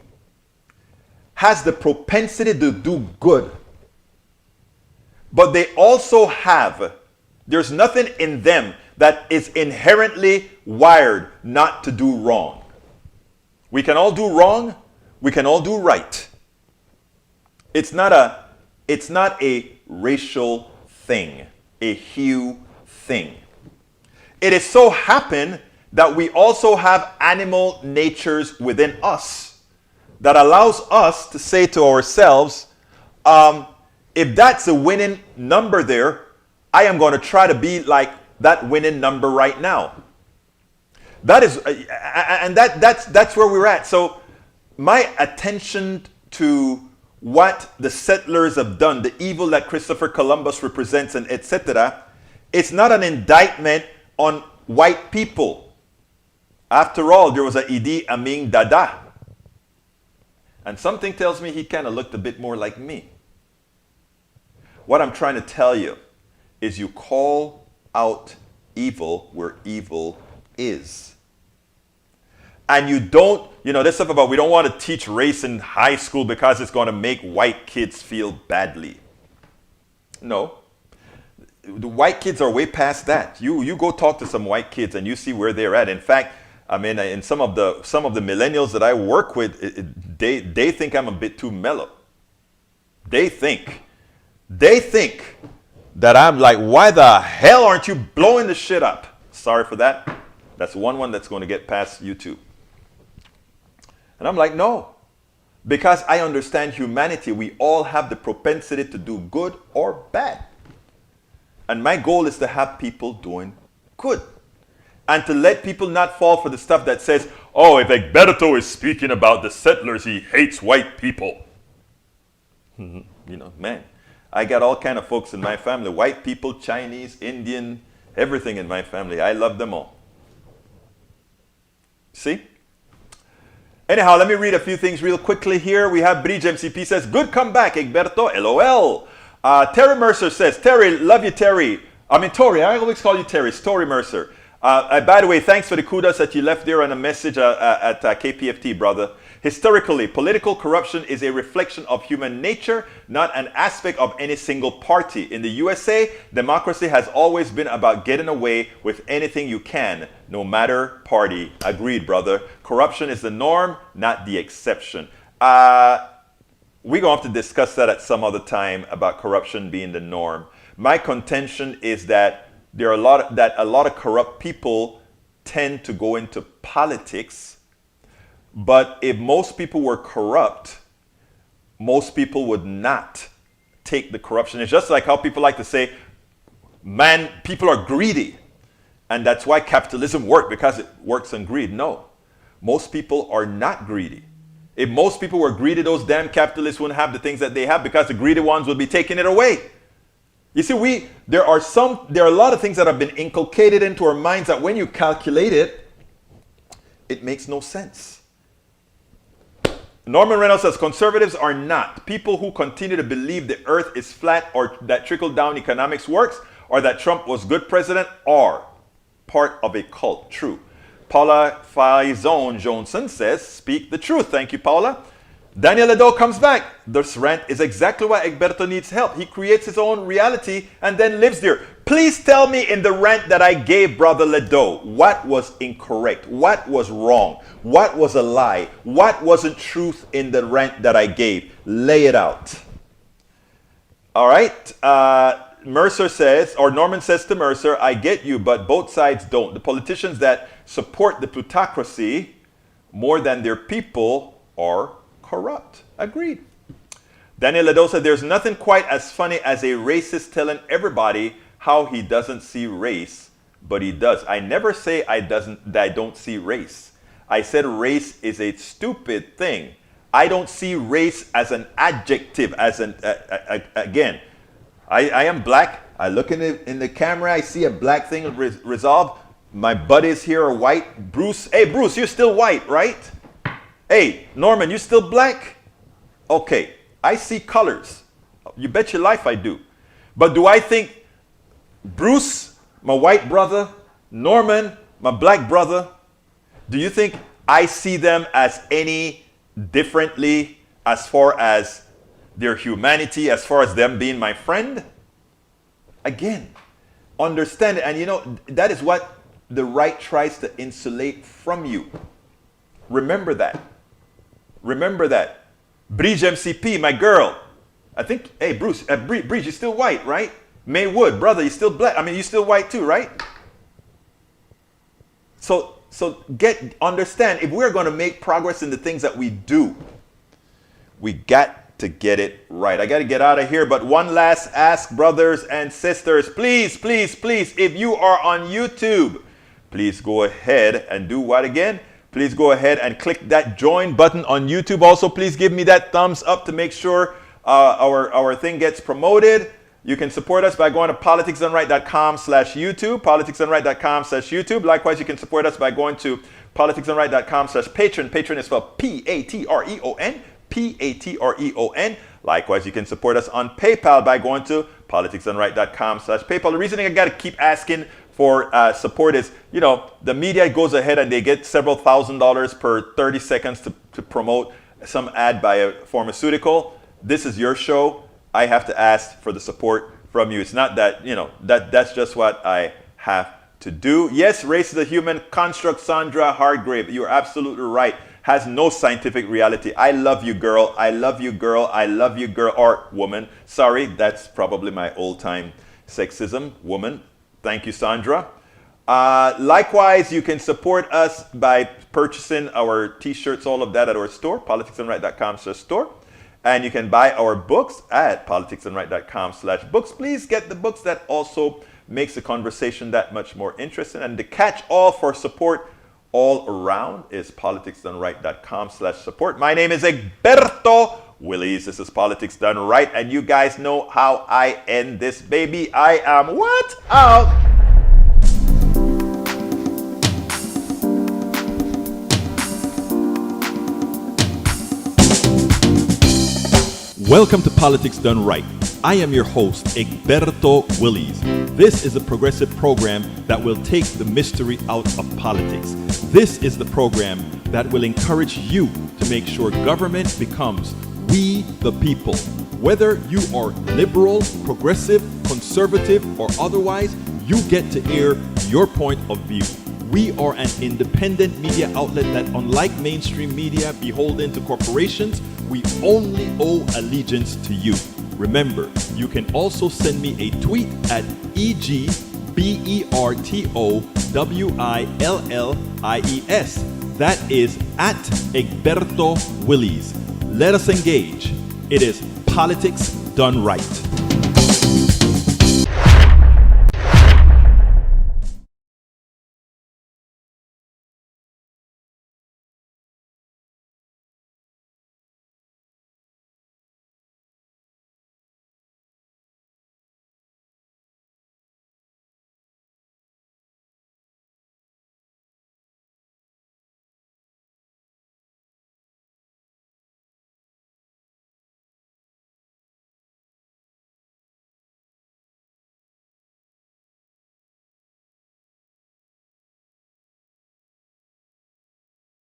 has the propensity to do good. But they also have, there's nothing in them that is inherently wired not to do wrong. We can all do wrong. We can all do right. It's not a racial thing, a hue thing. It is so happen that we also have animal natures within us that allows us to say to ourselves, if that's a winning number there, I am going to try to be like that winning number right now. That is, and that's where we're at. So my attention to what the settlers have done, the evil that Christopher Columbus represents, and etc., it's not an indictment on white people. After all, there was a Idi Amin Dada. And something tells me he kind of looked a bit more like me. What I'm trying to tell you is you call out evil where evil is. And you don't, this stuff about we don't want to teach race in high school because it's going to make white kids feel badly. No. The white kids are way past that. You go talk to some white kids and you see where they're at. In fact, I mean, in some of the millennials that I work with, they think I'm a bit too mellow. They think that I'm like, why the hell aren't you blowing the shit up? Sorry for that. That's one that's going to get past YouTube. And I'm like, no. Because I understand humanity. We all have the propensity to do good or bad. And my goal is to have people doing good. And to let people not fall for the stuff that says, oh, if Egberto is speaking about the settlers, he hates white people. Man, I got all kind of folks in my family. White people, Chinese, Indian, everything in my family. I love them all. See? Anyhow, let me read a few things real quickly here. We have Bridge MCP says, good comeback, Egberto, LOL. Terry Mercer says, Terry, love you, Terry. I mean, Tori, I always call you Terry. It's Tori Mercer. By the way, thanks for the kudos that you left there on a message at KPFT, brother. Historically, political corruption is a reflection of human nature, not an aspect of any single party. In the USA, democracy has always been about getting away with anything you can, no matter party. Agreed, brother. Corruption is the norm, not the exception. We're going to have to discuss that at some other time about corruption being the norm. My contention is that there are a lot of corrupt people tend to go into politics. But if most people were corrupt, most people would not take the corruption. It's just like how people like to say, man, people are greedy. And that's why capitalism works, because it works on greed. No, most people are not greedy. If most people were greedy, those damn capitalists wouldn't have the things that they have because the greedy ones would be taking it away. You see, there are a lot of things that have been inculcated into our minds that when you calculate it, it makes no sense. Norman Reynolds says, conservatives are not. People who continue to believe the earth is flat or that trickle-down economics works or that Trump was good president are part of a cult. True. Paula Faison Johnson says, speak the truth. Thank you, Paula. Daniel Ledo comes back. This rant is exactly why Egberto needs help. He creates his own reality and then lives there. Please tell me in the rant that I gave, Brother Ledo, what was incorrect, what was wrong, what was a lie, what wasn't truth in the rant that I gave. Lay it out. All right. Mercer says, or Norman says to Mercer, I get you, but both sides don't. The politicians that support the plutocracy more than their people are corrupt. Agreed. Daniel Ledo said, there's nothing quite as funny as a racist telling everybody how he doesn't see race, but he does. I never say I don't see race. I said race is a stupid thing. I don't see race as an adjective, as an, again, I am black. I look in the camera, I see a black thing resolved. My buddies here are white. Bruce, hey Bruce, you're still white, right? Hey, Norman, you still black? Okay, I see colors. You bet your life I do. But do I think Bruce, my white brother, Norman, my black brother, do you think I see them as any differently as far as their humanity, as far as them being my friend? Again, understand it. And you know, that is what the right tries to insulate from you. Remember that. Remember that. Bridge MCP, my girl. I think, hey, Bruce, Bridge, you're still white, right? May Wood, brother, you're still black. I mean, you're still white too, right? So understand, if we're going to make progress in the things that we do, we got to get it right. I got to get out of here, but one last ask, brothers and sisters. Please, please, please, if you are on YouTube, please go ahead and do what again? Please go ahead and click that join button on YouTube. Also, please give me that thumbs up to make sure our thing gets promoted. You can support us by going to politicsdoneright.com/YouTube, politicsdoneright.com/YouTube. Likewise, you can support us by going to politicsdoneright.com/Patreon. Patreon is spelled Patreon, Patreon. Likewise, you can support us on PayPal by going to politicsdoneright.com/PayPal. The reason I got to keep asking for support is, you know, the media goes ahead and they get several $1,000s per 30 seconds to promote some ad by a pharmaceutical. This is your show. I have to ask for the support from you. It's not that, you know, that's just what I have to do. Yes, race is a human construct, Sandra Hargrave. You're absolutely right. Has no scientific reality. I love you, girl. I love you, girl. I love you, girl. Or woman. Sorry, that's probably my old-time sexism. Woman. Thank you, Sandra. Likewise, you can support us by purchasing our t-shirts, all of that at our store, politicsdoneright.com/store. And you can buy our books at politicsdoneright.com/books. Please get the books. That also makes the conversation that much more interesting. And the catch-all for support all around is politicsdoneright.com/support. My name is Egberto Willies. This is Politics Done Right. And you guys know how I end this baby. I am what? Out. Welcome to Politics Done Right. I am your host, Egberto Willies. This is a progressive program that will take the mystery out of politics. This is the program that will encourage you to make sure government becomes we the people. Whether you are liberal, progressive, conservative, or otherwise, you get to air your point of view. We are an independent media outlet that, unlike mainstream media beholden to corporations, we only owe allegiance to you. Remember, you can also send me a tweet at EGBERTOWILLIES. That is at Egberto Willies. Let us engage. It is Politics Done Right.